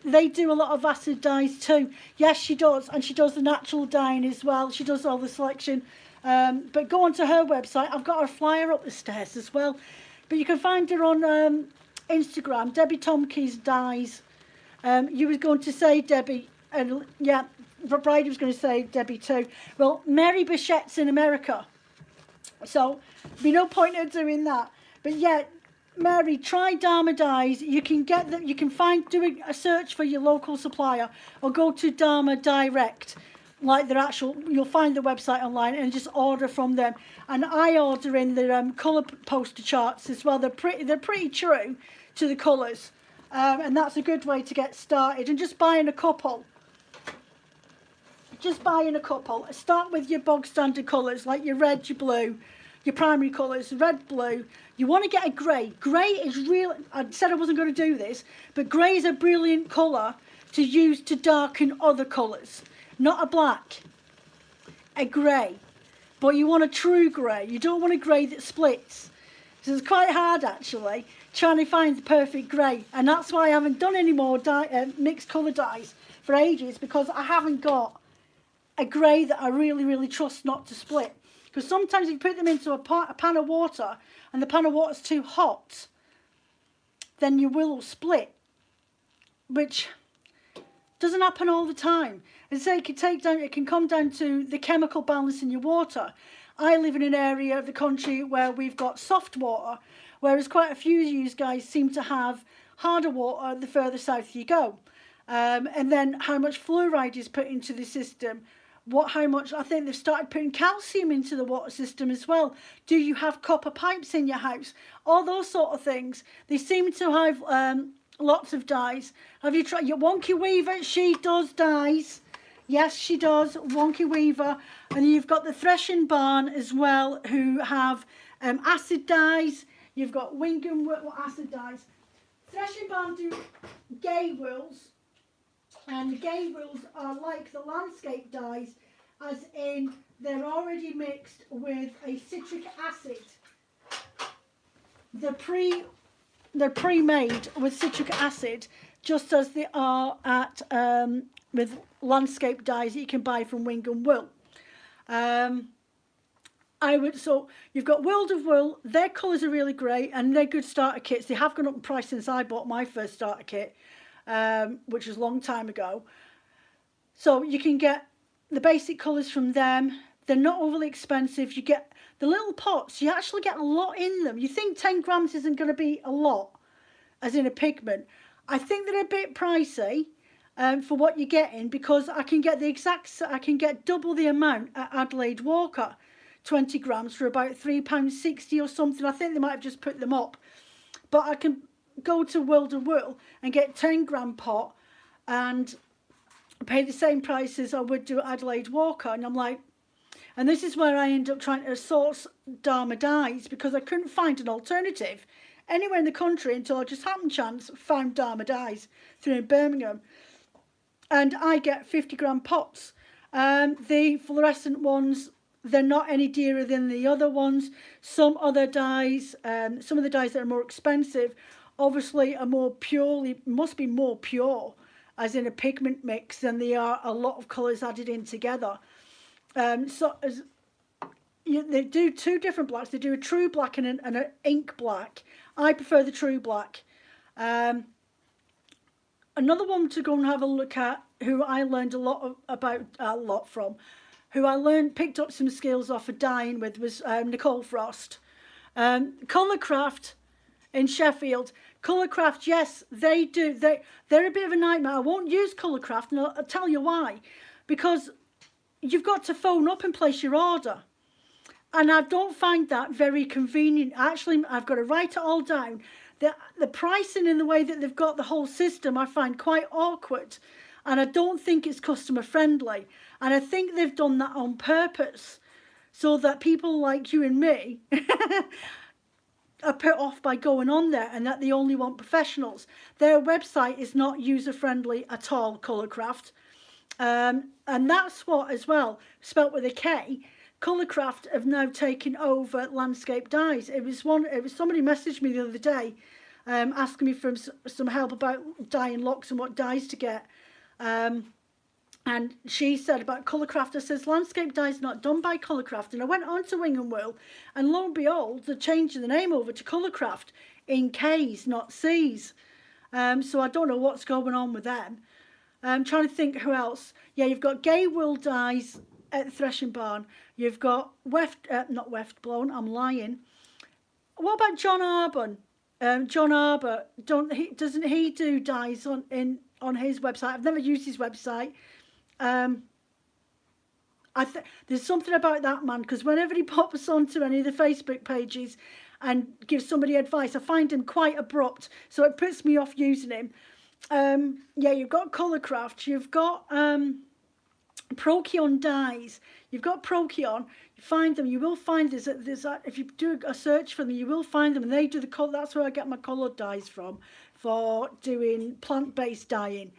[SPEAKER 1] They do a lot of acid dyes too. Yes, she does, and she does the natural dyeing as well. She does all the selection. But go onto her website. I've got her flyer up the stairs as well. But you can find her on Instagram, Debbie Tomkeys Dyes. You was going to say Debbie, and yeah, Bridie was going to say Debbie too. Well, Mary Bichette's in America, so be no point in doing that. But yeah, Mary, try Dharma dyes. You can get them. You can doing a search for your local supplier, or go to Dharma Direct, like their actual. You'll find the website online and just order from them. And I order in the colour poster charts as well. They're pretty true to the colours, and that's a good way to get started. And just buying a couple. Start with your bog standard colours like your red, your blue, your primary colours, red, blue. You want to get a grey. Grey is real. I said I wasn't going to do this, but grey is a brilliant colour to use to darken other colours. Not a black, a grey. But you want a true grey. You don't want a grey that splits. So it's quite hard actually trying to find the perfect grey. And that's why I haven't done any more mixed colour dyes for ages, because I haven't got a grey that I really, really trust not to split. Because sometimes if you put them into a pan of water and the pan of water's too hot, then you will split, which doesn't happen all the time. And so it can come down to the chemical balance in your water. I live in an area of the country where we've got soft water, whereas quite a few of you guys seem to have harder water the further south you go. And then how much fluoride is put into the system. How much, I think they've started putting calcium into the water system as well. Do you have copper pipes in your house? All those sort of things. They seem to have lots of dyes. Have you tried your Wonky Weaver? She does dyes. Yes, she does. Wonky Weaver. And you've got the Threshing Barn as well, who have acid dyes. You've got Wingham acid dyes. Threshing Barn do gay wools. And the gay wools are like the landscape dyes, as in they're already mixed with a citric acid. They're pre-made with citric acid, just as they are at with landscape dyes that you can buy from Wingham Wool. So you've got World of Wool. Their colours are really great, and they're good starter kits. They have gone up in price since I bought my first starter kit. Which was a long time ago. So you can get the basic colours from them. They're not overly expensive. You get the little pots, you actually get a lot in them. You think 10 grams isn't going to be a lot, as in a pigment. I think they're a bit pricey for what you're getting, because I can get double the amount at Adelaide Walker, 20 grams for about £3.60 or something. I think they might have just put them up. But I can go to World of Wool and get 10 gram pot and pay the same price as I would do at Adelaide Walker. And I'm like, and this is where I end up trying to source Dharma dyes, because I couldn't find an alternative anywhere in the country until I just happened chance found Dharma dyes through Birmingham. And I get 50 gram pots. The fluorescent ones, they're not any dearer than the other ones. Some other dyes, some of the dyes that are more expensive, obviously are more purely, must be more pure, as in a pigment mix, than they are a lot of colours added in together. They do two different blacks. They do a true black and an ink black. I prefer the true black. Another one to go and have a look at, who I learned from, who I picked up some skills off of dyeing with, was Nicole Frost. Colourcraft in Sheffield. Colourcraft, yes, they do. They're a bit of a nightmare. I won't use Colourcraft, and I'll tell you why. Because you've got to phone up and place your order. And I don't find that very convenient. Actually, I've got to write it all down. The pricing in the way that they've got the whole system, I find quite awkward. And I don't think it's customer friendly. And I think they've done that on purpose, so that people like you and me are put off by going on there, and that they only want professionals. Their website is not user-friendly at all, Colourcraft. And that's what, as well, spelt with a K, Colourcraft have now taken over Landscape Dyes. It was somebody messaged me the other day, asking me for some help about dyeing locks and what dyes to get. And she said about Colourcraft, I says, Landscape Dyes not done by Colourcraft. And I went on to Wing and Wool, and lo and behold, they're changing the name over to Colourcraft in K's, not C's. So I don't know what's going on with them. I'm trying to think who else. Yeah, you've got Gay Wool Dyes at the Threshing Barn. You've got not Weft Blown, I'm lying. What about John Arbon? John Arbor, doesn't he do dyes on his website? I've never used his website. There's something about that man, because whenever he pops onto any of the Facebook pages and gives somebody advice, I find him quite abrupt, so it puts me off using him. Yeah, you've got Colourcraft, you've got Procyon dyes, you've got Procyon. You find them, you will find if you do a search for them, you will find them, and they do the colour. That's where I get my coloured dyes from, for doing plant-based dyeing,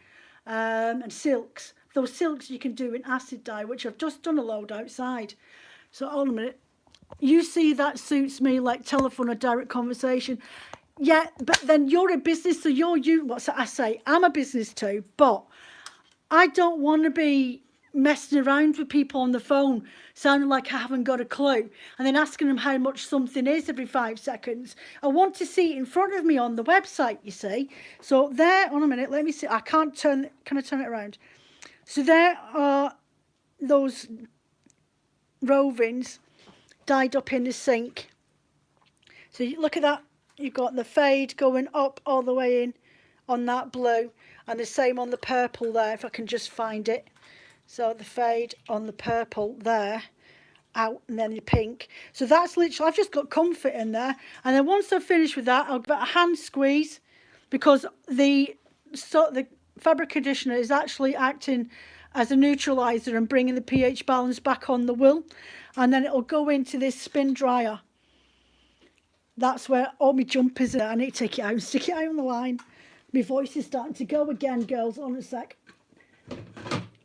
[SPEAKER 1] and silks. Those silks you can do in acid dye, which I've just done a load outside. So hold on a minute. You see, that suits me like telephone or direct conversation. Yeah, but then you're a business, so I'm a business too, but I don't want to be messing around with people on the phone, sounding like I haven't got a clue, and then asking them how much something is every 5 seconds. I want to see it in front of me on the website, you see. So there, on a minute, let me see. Can I turn it around? So there are those rovings dyed up in the sink. So you look at that. You've got the fade going up all the way in on that blue, and the same on the purple there, if I can just find it. So the fade on the purple there, out, and then the pink. So that's literally, I've just got comfort in there. And then once I've finished with that, I'll give it a hand squeeze, because the fabric conditioner is actually acting as a neutralizer and bringing the pH balance back on the wool. And then it'll go into this spin dryer. That's where all my jumpers are. I need to take it out and stick it out on the line. My voice is starting to go again, girls. On a sec.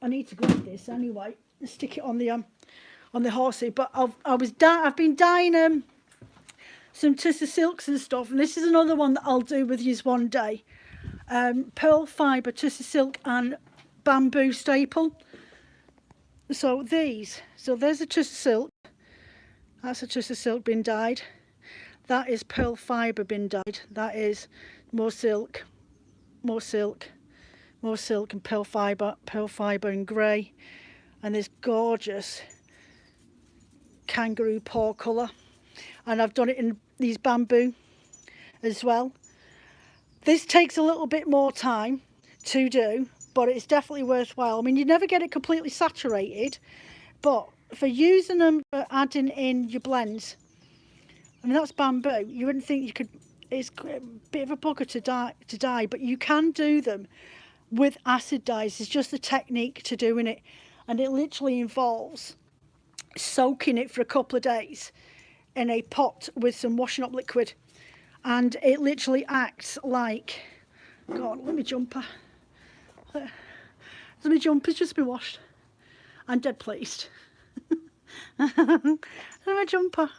[SPEAKER 1] I need to grab this anyway and stick it on the horsey. But I've been dyeing some Tussar silks and stuff, and this is another one that I'll do with you one day. Pearl fibre, Tussar silk, and bamboo staple. So there's a Tussar silk. That's a Tussar silk been dyed. That is pearl fibre been dyed. That is more silk, more silk, more silk and pearl fibre and grey, and this gorgeous kangaroo paw colour, and I've done it in these bamboo as well. This takes a little bit more time to do, but it's definitely worthwhile. I mean, you never get it completely saturated, but for using them for adding in your blends, I mean, that's bamboo. You wouldn't think you could, it's a bit of a bugger to dye, but you can do them with acid dyes. It's just the technique to doing it, and it literally involves soaking it for a couple of days in a pot with some washing up liquid, and it literally acts like, God, let me jumper. So my jumper's just been washed. I'm dead pleased. My jumper.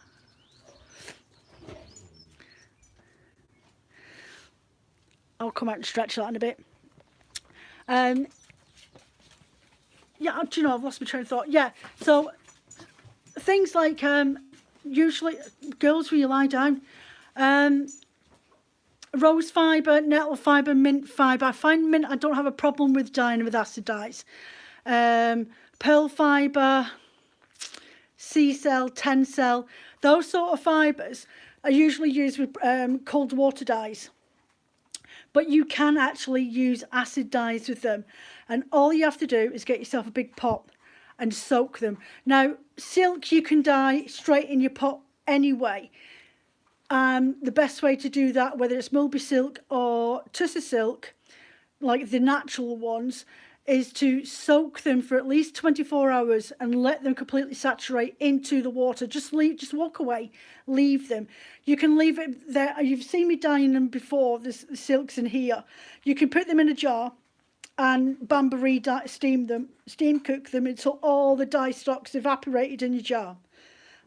[SPEAKER 1] I'll come out and stretch that in a bit. Yeah, do you know, I've lost my train of thought. Yeah, so things like usually girls when you lie down, rose fibre, nettle fibre, mint fibre. I find mint, I don't have a problem with dyeing with acid dyes. Pearl fibre, C-cell, Tencel, those sort of fibres are usually used with cold water dyes. But you can actually use acid dyes with them. And all you have to do is get yourself a big pot and soak them. Now, silk you can dye straight in your pot anyway. The best way to do that, whether it's Mulberry silk or Tussar silk, like the natural ones, is to soak them for at least 24 hours and let them completely saturate into the water. Just walk away, leave them. You can leave it there. You've seen me dyeing them before, the silks in here. You can put them in a jar and bain-marie steam cook them until all the dye stock's evaporated in your jar.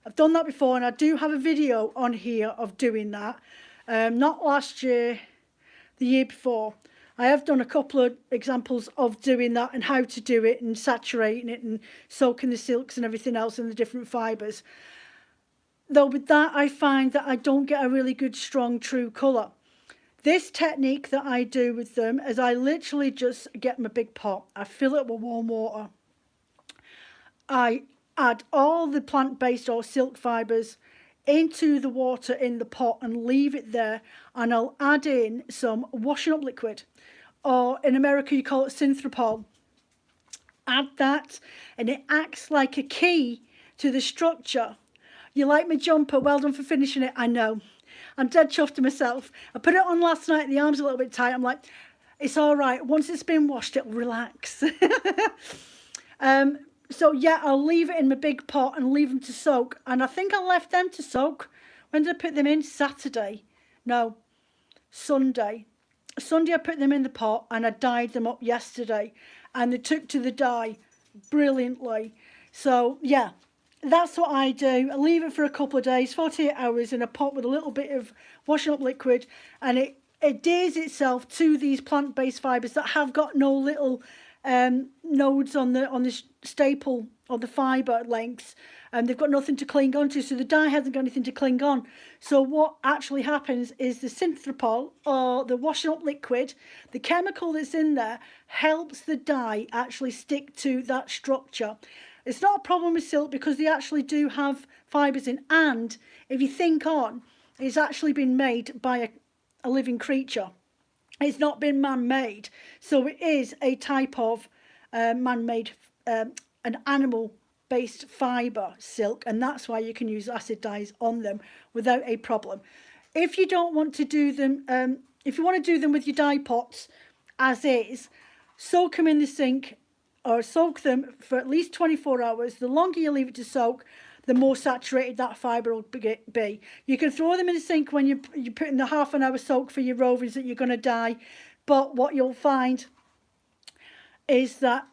[SPEAKER 1] I've done that before, and I do have a video on here of doing that. Not last year, the year before. I have done a couple of examples of doing that and how to do it and saturating it and soaking the silks and everything else in the different fibres. Though with that, I find that I don't get a really good, strong, true colour. This technique that I do with them is I literally just get my big pot. I fill it with warm water. I add all the plant-based or silk fibres into the water in the pot and leave it there, and I'll add in some washing up liquid, or in America you call it Synthropol. Add that and it acts like a key to the structure. You like my jumper? Well done for finishing it. I know, I'm dead chuffed to myself. I put it on last night, the arm's a little bit tight. I'm like, it's all right, once it's been washed it'll relax. So yeah, I'll leave it in my big pot and leave them to soak. And I think I left them to soak. When did I put them in? Saturday. No, Sunday. Sunday I put them in the pot and I dyed them up yesterday. And they took to the dye brilliantly. So yeah, that's what I do. I leave it for a couple of days, 48 hours in a pot with a little bit of washing up liquid. And it adheres itself to these plant-based fibres that have got no little nodes on the staple or the fibre lengths, and they've got nothing to cling onto, so the dye hasn't got anything to cling on. So what actually happens is the Synthropol, or the washing up liquid, the chemical that's in there helps the dye actually stick to that structure. It's not a problem with silk because they actually do have fibres in, and if you think on, it's actually been made by a living creature. It's not been man-made, so it is a type of man-made, an animal-based fibre silk, and that's why you can use acid dyes on them without a problem. If you don't want to do them, if you want to do them with your dye pots as is, soak them in the sink or soak them for at least 24 hours. The longer you leave it to soak, the more saturated that fibre will be. You can throw them in the sink when you're putting the half an hour soak for your rovers that you're going to dye, but what you'll find is that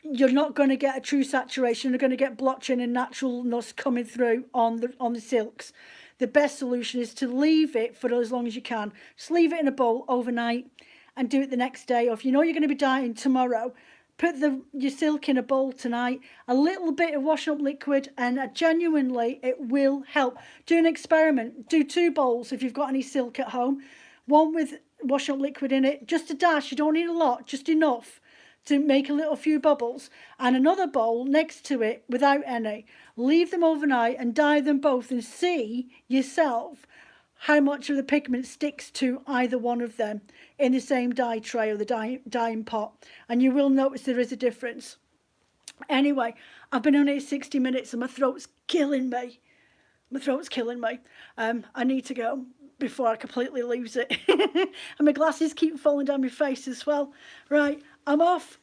[SPEAKER 1] you're not going to get a true saturation. You're going to get blotching and naturalness coming through on the silks. The best solution is to leave it for as long as you can. Just leave it in a bowl overnight and do it the next day. Or if you know you're going to be dyeing tomorrow, put your silk in a bowl tonight, a little bit of washing up liquid, and genuinely it will help. Do an experiment. Do 2 bowls if you've got any silk at home. One with washing up liquid in it, just a dash. You don't need a lot, just enough to make a little few bubbles, and another bowl next to it without any. Leave them overnight and dye them both, and see yourself how much of the pigment sticks to either one of them in the same dye tray or the dyeing pot, and you will notice there is a difference. Anyway, I've been on here 60 minutes and my throat's killing me. I need to go before I completely lose it. And my glasses keep falling down my face as well. Right, I'm off.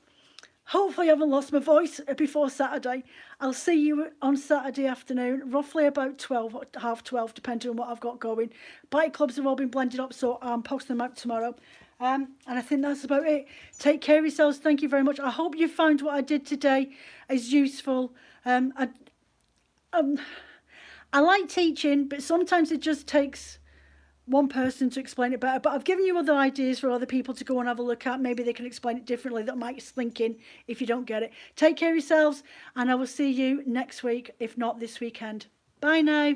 [SPEAKER 1] Hopefully I haven't lost my voice before Saturday. I'll see you on Saturday afternoon, roughly about 12, half 12, depending on what I've got going. Bike clubs have all been blended up, so I'm posting them out tomorrow. And I think that's about it. Take care of yourselves. Thank you very much. I hope you found what I did today is useful. I like teaching, but sometimes it just takes one person to explain it better. But I've given you other ideas for other people to go and have a look at. Maybe they can explain it differently. That might slink in if you don't get it. Take care of yourselves, and I will see you next week, if not this weekend. Bye now.